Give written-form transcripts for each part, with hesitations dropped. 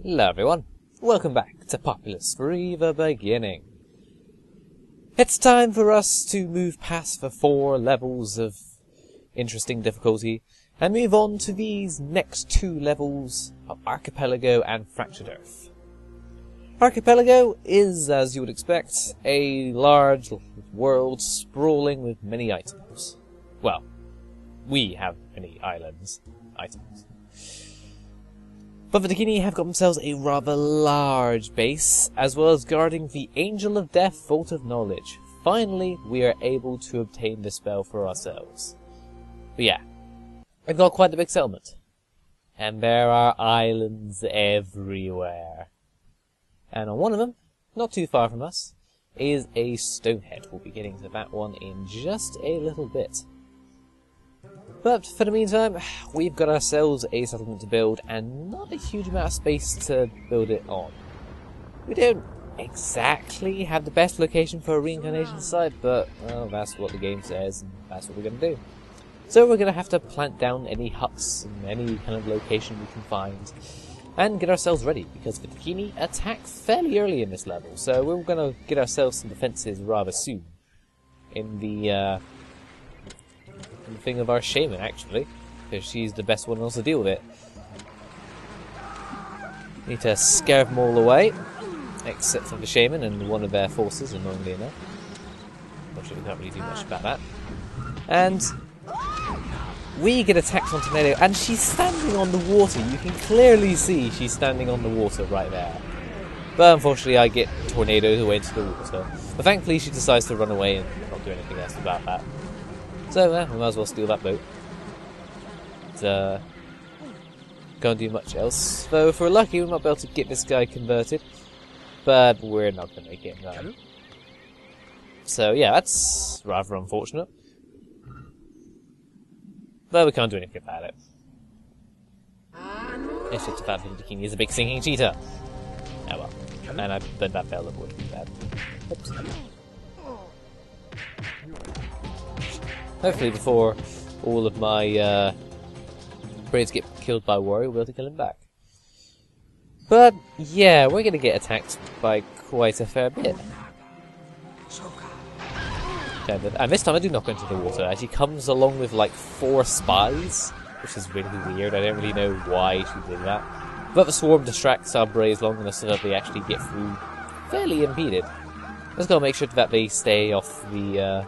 Hello everyone, welcome back to Populous for the beginning. It's time for us to move past the 4 levels of interesting difficulty and move on to these next 2 levels of Archipelago and Fractured Earth. Archipelago is, as you would expect, a large world sprawling with many items. Well, we have many items. But the Dakini have got themselves a rather large base, as well as guarding the Angel of Death Vault of Knowledge. Finally, we are able to obtain the spell for ourselves. But yeah, we've got quite a big settlement. And there are islands everywhere. And on one of them, not too far from us, is a Stonehead. We'll be getting to that one in just a little bit. But for the meantime, we've got ourselves a settlement to build and not a huge amount of space to build it on. We don't exactly have the best location for a reincarnation site, but well, that's what the game says and that's what we're going to do. So we're going to have to plant down any huts and any kind of location we can find and get ourselves ready, because the Dakini attack fairly early in this level, so we're going to get ourselves some defences rather soon. In the thing of our shaman, actually, because she's the best one else to deal with it. Need to scare them all away, except for the shaman and one of their forces, annoyingly enough. Unfortunately, we can't really do much about that. And we get attacked on Tornado, and she's standing on the water. You can clearly see she's standing on the water right there. But unfortunately, I get tornadoed away into the water. But thankfully, she decides to run away and not do anything else about that. So, we might as well steal that boat. Can't do much else. Though, if we're lucky, we might be able to get this guy converted. But we're not going to make it, no. So, yeah, that's rather unfortunate. But we can't do anything about it. It's just the fact that the Dakini is a big singing cheetah. Oh well. And I bet that fell would be bad. Oops. Hopefully before all of my braids get killed by Warrior, we'll be able to kill him back. But yeah, we're going to get attacked by quite a fair bit. And this time I do not go into the water, as she comes along with like 4 spies, which is really weird. I don't really know why she did that. But the swarm distracts our braids long enough so that they actually get through fairly impeded. Just gotta make sure that they stay off the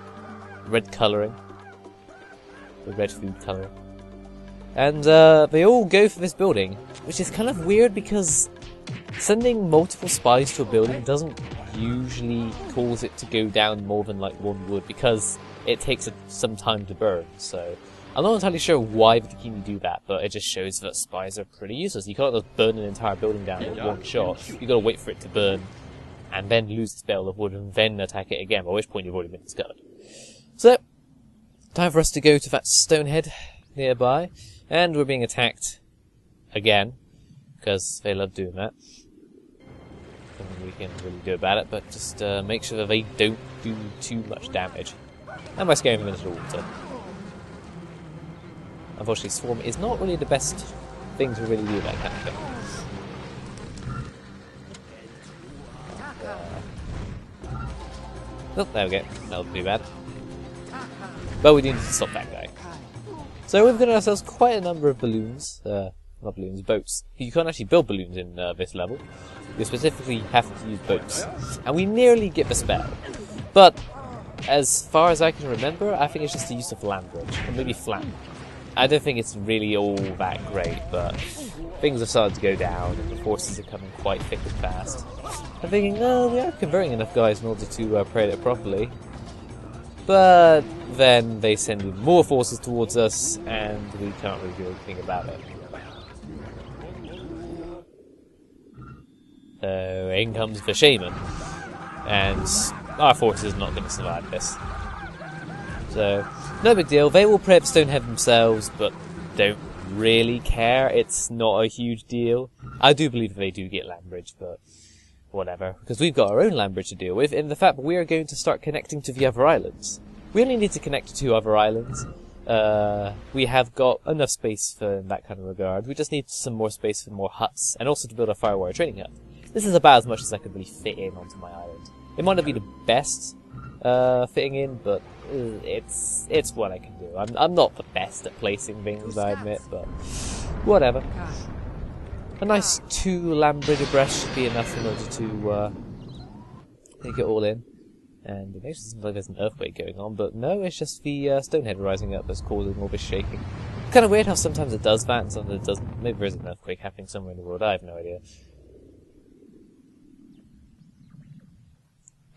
red colouring. The red food colouring. And they all go for this building, which is kind of weird because sending multiple spies to a building doesn't usually cause it to go down more than like 1 would, because it takes some time to burn. So I'm not entirely sure why the Dakini do that, but it just shows that spies are pretty useless. You can't just burn an entire building down with 1 shot. You gotta wait for it to burn and then lose the spell of wood and then attack it again, by which point you've already been discovered. So time for us to go to that Stonehead nearby, and we're being attacked again because they love doing that. Nothing we can really do about it, but just make sure that they don't do too much damage. And by scaring them into the water. Unfortunately, Swarm is not really the best thing to really do that kind of thing. Oh, there we go. That'll be bad. But we do need to stop that guy. So we've got ourselves quite a number of balloons. Not balloons, boats. You can't actually build balloons in this level. You specifically have to use boats. And we nearly get the spell. But as far as I can remember, I think it's just the use of land bridge. Or maybe flat. I don't think it's really all that great, but things have started to go down and the forces are coming quite thick and fast. I'm thinking, oh, we are converting enough guys in order to parade it properly. But then they send in more forces towards us and we can't really do anything about it. So in comes the shaman, and our force is not going to survive this. So, no big deal. They will prep Stonehead themselves, but don't really care. It's not a huge deal. I do believe they do get land bridge, but whatever. Because we've got our own land bridge to deal with, in the fact that we are going to start connecting to the other islands. We only need to connect to 2 other islands. we have got enough space for that kind of regard. We just need some more space for more huts, and also to build a fire warrior training hut. This is about as much as I could really fit in onto my island. It might not be the best fitting in, but it's what I can do. I'm not the best at placing things, I admit, but whatever. A nice 2 land bridge abreast should be enough in order to take it all in. And it makes it seem like there's an earthquake going on, but no, it's just the stonehead rising up that's causing all this shaking. It's kind of weird how sometimes it does that and sometimes it doesn't. Maybe there is an earthquake happening somewhere in the world, I have no idea.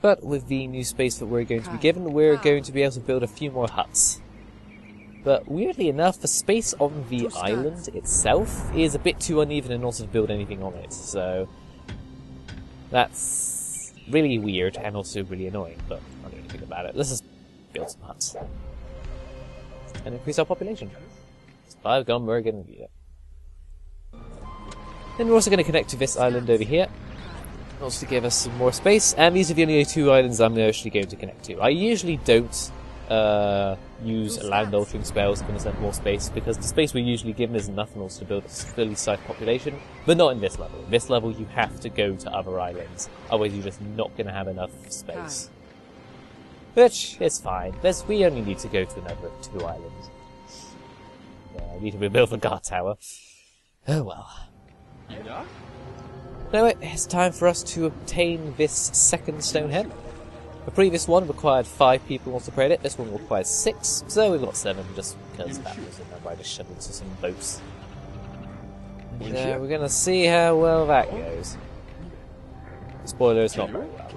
But with the new space that we're going to be given, we're going to be able to build a few more huts. But weirdly enough, the space on the island itself is a bit too uneven in order to build anything on it, so that's really weird and also really annoying, but I don't do anything about it. Let's just build some huts and increase our population. It's 5 gone, we're going to need it. Then we're also going to connect to this island over here, also to give us some more space, and these are the only 2 islands I'm actually going to connect to. I usually don't use land altering spells to have more space, because the space we're usually given is enough in order to build a fully sized population, but not in this level. In this level you have to go to other islands, otherwise you're just not going to have enough space. Which is fine. We only need to go to another 2 islands. Yeah, I need to rebuild the guard tower. Oh well. Anyway, it's time for us to obtain this second stonehead. The previous one required 5 people to operate it, this one requires 6, so we've got 7 just because that was in the rider shoveled to some boats. We're gonna see how well that goes. Spoiler, it's not very well.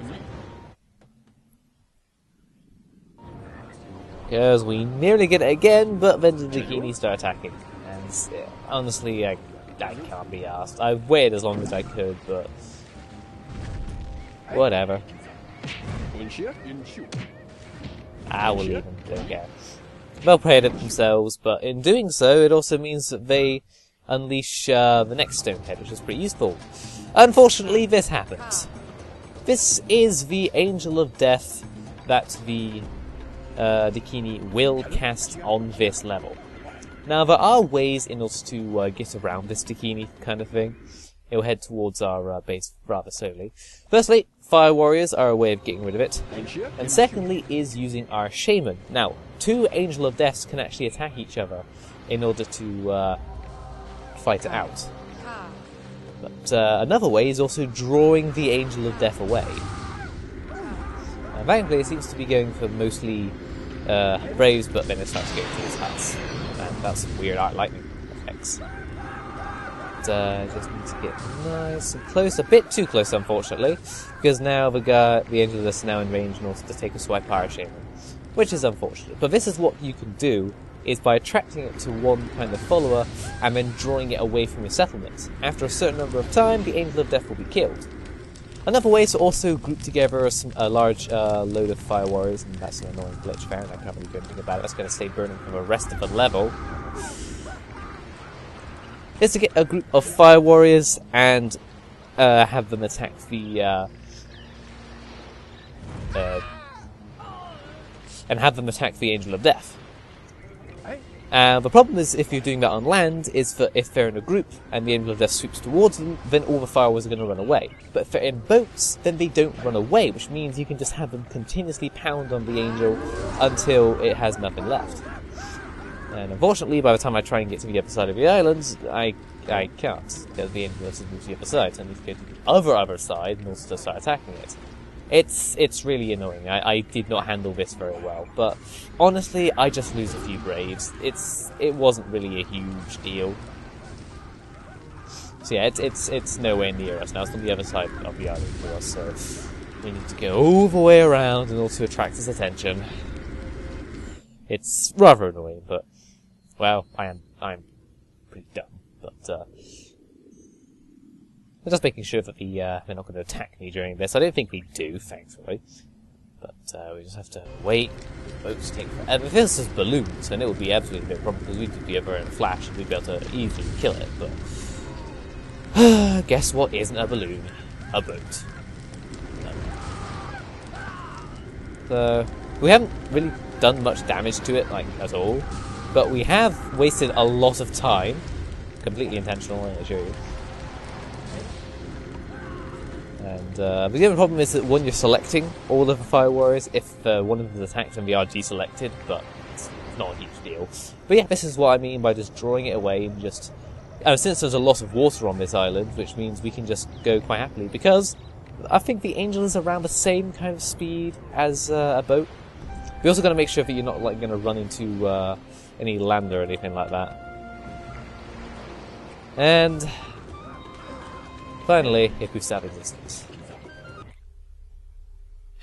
Because we nearly get it again, but then the bikini start attacking. And honestly, I can't be asked. I waited as long as I could, but whatever. We'll leave them, don't care. They'll play it themselves, but in doing so, it also means that they unleash the next stonehead, which is pretty useful. Unfortunately, this happens. This is the Angel of Death that the Dakini will cast on this level. Now, there are ways in order to get around this Dakini kind of thing. It will head towards our base rather slowly. Firstly, Fire Warriors are a way of getting rid of it. And secondly is using our Shaman. Now, 2 Angel of Deaths can actually attack each other in order to fight it out. But another way is also drawing the Angel of Death away. Thankfully, it seems to be going for mostly Braves, but then it starts to go towards huts. And that's some weird lightning effects. Just need to get nice and close, a bit too close unfortunately, because now the Angel of Death is now in range in order to take a swipe Power Shaman, which is unfortunate. But this is what you can do, is by attracting it to one kind of follower and then drawing it away from your settlement. After a certain number of time, the Angel of Death will be killed. Another way is to also group together a large load of Fire Warriors, and that's an annoying glitch there, and I can't really do anything about it. That's going to stay burning for the rest of the level. Is to get a group of Fire Warriors and have them attack the Angel of Death. The problem is, if you're doing that on land, is that if they're in a group and the Angel of Death swoops towards them, then all the Fire Warriors are going to run away. But if they're in boats, then they don't run away, which means you can just have them continuously pound on the Angel until it has nothing left. And unfortunately, by the time I try and get to the other side of the island, I can't, because the Angel has moved to the other side, so I need to go to the other side in order to start attacking it. It's really annoying. I did not handle this very well, but honestly, I just lose a few Braves. It wasn't really a huge deal. So yeah, it's nowhere near us now. It's on the other side of the island for us, so we need to go all the way around in order to attract his attention. It's rather annoying, but well, I'm pretty dumb, but I'm just making sure that they're not going to attack me during this. I don't think we do, thankfully, but we just have to wait. Boats take forever. If this is balloons, then it would be absolutely no problem, because we could be over in a flash and we'd be able to easily kill it. But guess what isn't a balloon? A boat. So we haven't really done much damage to it, like, at all. But we have wasted a lot of time. Completely intentional, I assure you. And but the other problem is that when you're selecting all of the Fire Warriors, if one of them is attacked, then we are deselected, but it's not a huge deal. But yeah, this is what I mean by just drawing it away and just... since there's a lot of water on this island, which means we can just go quite happily, because I think the Angel is around the same kind of speed as a boat. We also got to make sure that you're not like going to run into any land or anything like that. And finally, if we stab existence.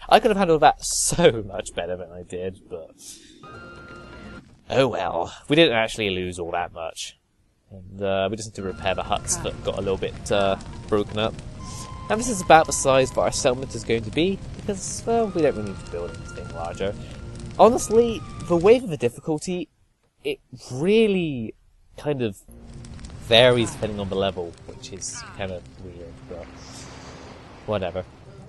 I could have handled that so much better than I did, but oh well. We didn't actually lose all that much. And we just need to repair the huts that got a little bit broken up. And this is about the size that our settlement is going to be, because, well, we don't really need to build anything larger. Honestly, the wave of the difficulty, it really kind of varies depending on the level, which is kind of weird, but whatever.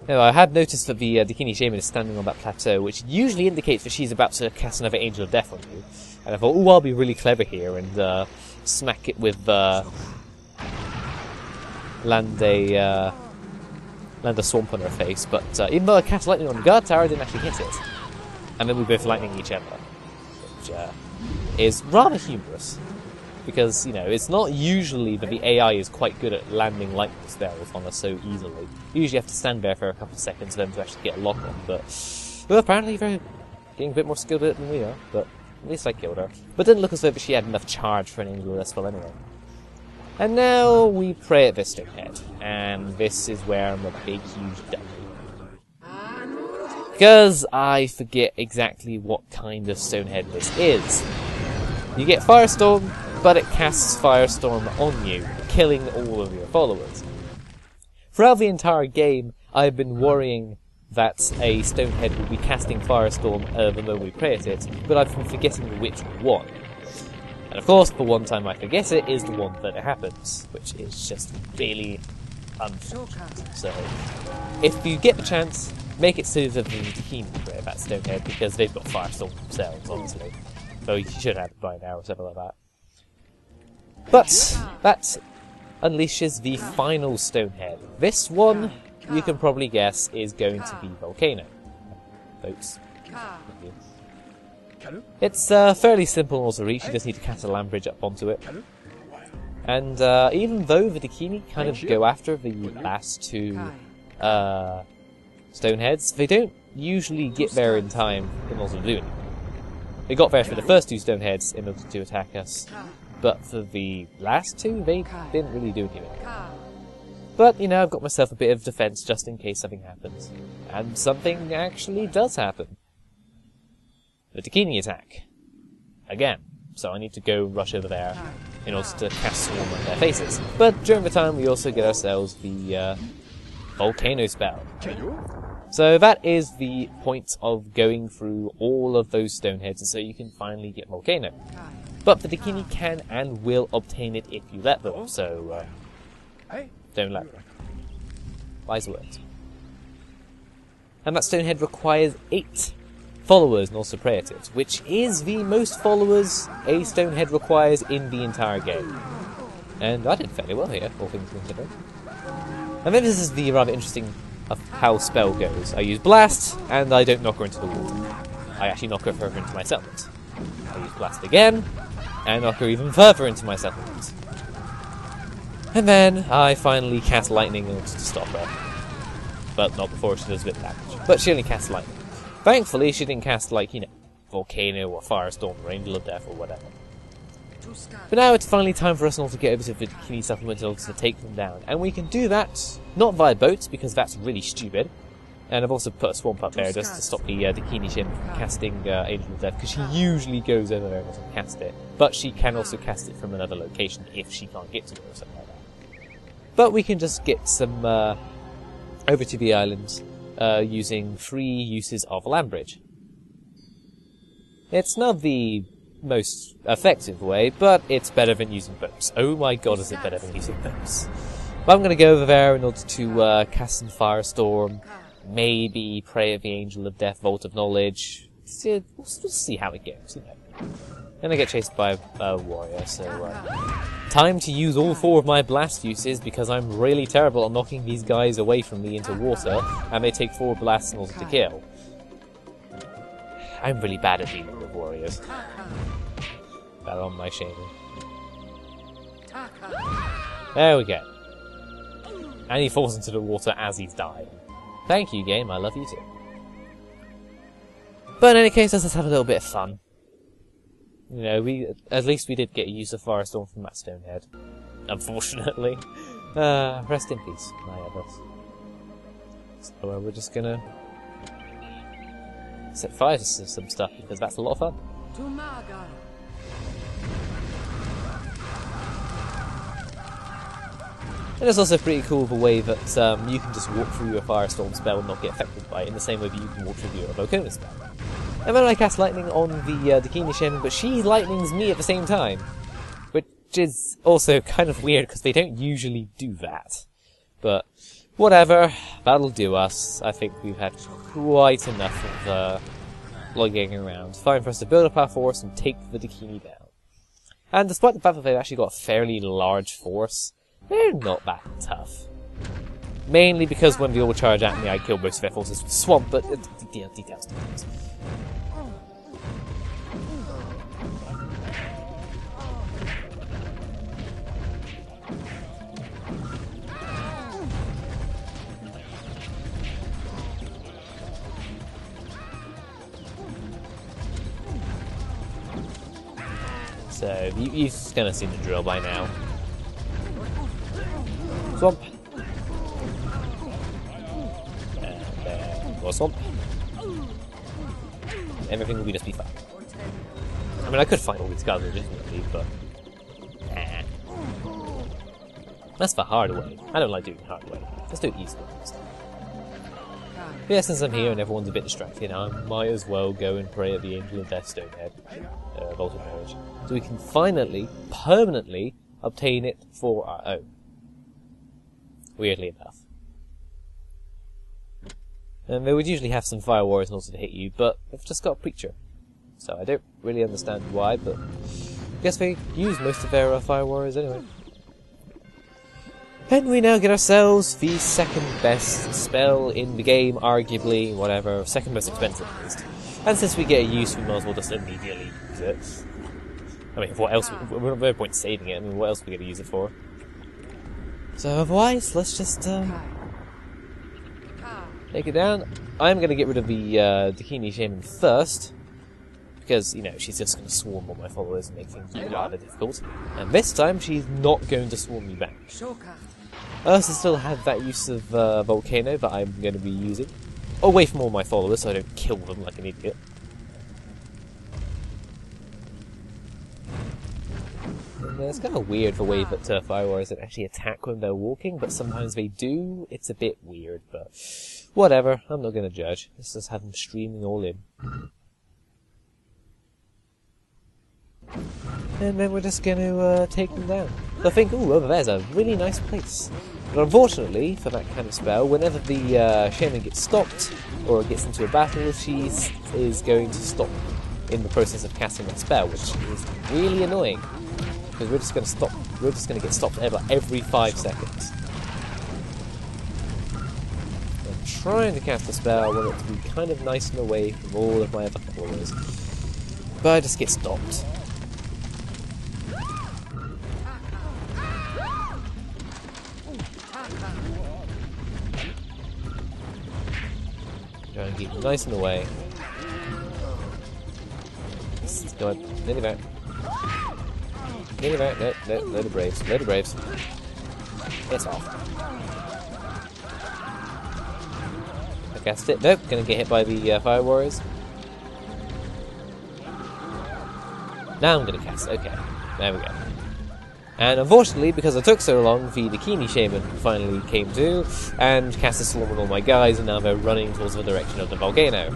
Now, I had noticed that the Dakini Shaman is standing on that plateau, which usually indicates that she's about to cast another Angel of Death on you. And I thought, oh, I'll be really clever here and smack it with land a swamp on her face. But even though I cast lightning on the guard tower, I didn't actually hit it. And then we both lightning each other, which is rather humorous. Because, you know, it's not usually that the AI is quite good at landing lightning spells on us so easily. You usually have to stand there for a couple of seconds for them to actually get a lock on, but... well, apparently they're getting a bit more skilled at it than we are, but at least I killed her. But it didn't look as though she had enough charge for an Angel of Death spell anyway. And now we pray at this Stonehead, and this is where I'm a big, huge dummy. Because I forget exactly what kind of Stonehead this is. You get Firestorm, but it casts Firestorm on you, killing all of your followers. Throughout the entire game, I've been worrying that a Stonehead will be casting Firestorm the moment we pray at it, but I've been forgetting which one. And of course, the one time I forget it is the one that it happens, which is just really unfortunate. So, if you get the chance, make it so that you can pray that Stonehead, because they've got Firestorm themselves, honestly. Though you should have it by now or something like that. But that unleashes the final Stonehead. This one, you can probably guess, is going to be Volcano. Boats. It's fairly simple to reach, you just need to cast a land bridge up onto it. And even though the Dakini kind of go after the last two Stoneheads, they don't usually get there in time in order to do anything. They got there for the first two Stoneheads in order to attack us, but for the last two, they didn't really do anything. But, you know, I've got myself a bit of defense just in case something happens. And something actually does happen. The Dakini attack. Again. So I need to go rush over there in order to cast Swarm on their faces. But during the time, we also get ourselves the Volcano spell. So that is the point of going through all of those Stoneheads, and so you can finally get Volcano. But the Dakini can and will obtain it if you let them, so don't let them. Wise words. And that Stonehead requires 8 followers in order to pray at it, which is the most followers a Stonehead requires in the entire game. And I did fairly well here, all things considered. And then this is the rather interesting of how spell goes. I use Blast, and I don't knock her into the water. I actually knock her further into my settlement. I use Blast again, and knock her even further into my settlement. And then I finally cast Lightning in order to stop her. But not before she does a bit of damage. But she only casts Lightning. Thankfully, she didn't cast, like, you know, Volcano or Firestorm or Angel of Death or whatever. But now it's finally time for us all to get over to the Dakini settlement in order to take them down. And we can do that, not via boats, because that's really stupid. And I've also put a swamp up there just to stop the Dakini Shin from casting Angel of Death, because she usually goes over there and doesn't cast it. But she can also cast it from another location if she can't get to it or something like that. But we can just get some over to the island using 3 uses of a land bridge. It's not the most effective way, but it's better than using boats. Oh my god, is it better than using boats. But I'm going to go over there in order to cast some Firestorm, maybe pray at the Angel of Death, Vault of Knowledge. We'll see how it goes, you know. And I get chased by a warrior, so time to use all 4 of my blast uses because I'm really terrible at knocking these guys away from me into water, and they take 4 blasts in order to kill. I'm really bad at dealing with warriors. That on my shame. There we go. And he falls into the water as he's dying. Thank you, game. I love you too. But in any case, let's just have a little bit of fun. You know, at least we did get use of Firestorm from that Stonehead. Unfortunately. Rest in peace, my others. So we're just gonna set fire to some stuff because that's a lot of fun. And it's also pretty cool the way that you can just walk through your Firestorm spell and not get affected by it, in the same way that you can walk through your volcano spell. And then I cast lightning on the Dakini Shaman, but she lightnings me at the same time. Which is also kind of weird, because they don't usually do that. But, whatever, that'll do us. I think we've had quite enough of logging around. Time for us to build up our force and take the Dakini down. And despite the fact that they've actually got a fairly large force, they're not that tough. Mainly because when they all charge at me, I kill most of their forces with Swamp, but details. So, you've kind of seen the drill by now. Swamp. And more swamp. Everything will just be fine. I mean, I could fight all these guys legitimately, but... That's the hard way. I don't like doing the hard way. Let's do it easy instead. But yeah, since I'm here and everyone's a bit distracted, I might as well go and pray at the Angel of Death Stonehead, Vault of Marriage, so we can finally, permanently, obtain it for our own. Weirdly enough. And they would usually have some Fire Warriors in order to hit you, but they've just got a Preacher. So I don't really understand why, but I guess they use most of their Fire Warriors anyway. And we now get ourselves the second best spell in the game, arguably, whatever, second most expensive at least. And since we get a use, we might as well just immediately use it. I mean, what else? We're no point saving it. I mean, what else are we going to use it for? So otherwise, let's just take it down. I'm going to get rid of the Dakini Shaman first, because, you know, she's just going to swarm all my followers and make things rather difficult. And this time, she's not going to swarm me back. I also still have that use of volcano that I'm going to be using, away from all my followers so I don't kill them like an idiot. And it's kind of weird the way that Fire Warriors don't actually attack when they're walking, but sometimes they do. It's a bit weird, but whatever, I'm not going to judge. Let's just have them streaming all in. And then we're just going to take them down. So I think, ooh, over there's a really nice place. But unfortunately, for that kind of spell, whenever the Shaman gets stopped, or gets into a battle, she is going to stop in the process of casting that spell, which is really annoying. Because we're just going to get stopped every 5 seconds. I'm trying to cast the spell, I want it to be kind of nice and away from all of my other followers. But I just get stopped. Try and keep them nice and away. Let's go on. Nearly there. Nearly there. No, load of braves. Load of braves. Piss off. I cast it. Nope, gonna get hit by the Fire Warriors. Now I'm gonna cast it. Okay. There we go. And unfortunately, because it took so long, the Dakini Shaman finally came to, and cast a swarm on all my guys, and now they're running towards the direction of the volcano.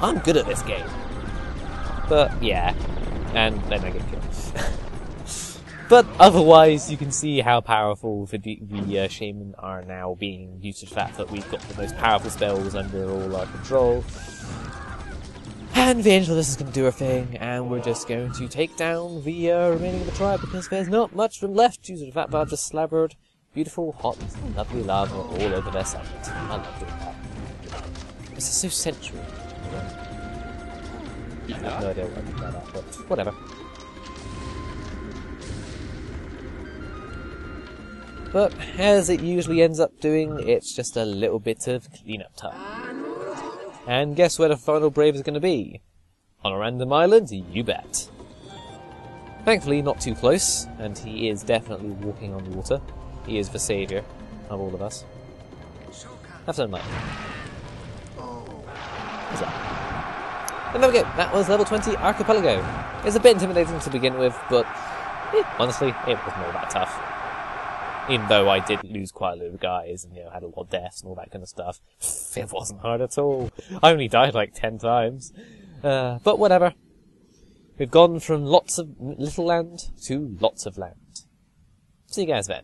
I'm good at this game. But, yeah. And then I get killed. But otherwise, you can see how powerful the Shaman are now, being due to the fact that we've got the most powerful spells under all our control. And the Angelus is going to do her thing, and we're just going to take down the remaining of the tribe, because there's not much room left due to the fact that I've just slabbered beautiful, hot, lovely lava all over their site. I love doing that. This is so sensual. I have no idea what I did by that, but whatever. But, as it usually ends up doing, it's just a little bit of cleanup time. And guess where the final brave is going to be? On a random island? You bet. Thankfully, not too close, and he is definitely walking on water. He is the saviour of all of us. Have some light. What's that? And there we go, that was level 20 Archipelago. It's a bit intimidating to begin with, but honestly, it wasn't all that tough. Even though I did lose quite a lot of guys and, had a lot of deaths and all that kind of stuff. It wasn't hard at all. I only died like 10 times. But whatever. We've gone from lots of little land to lots of land. See you guys then.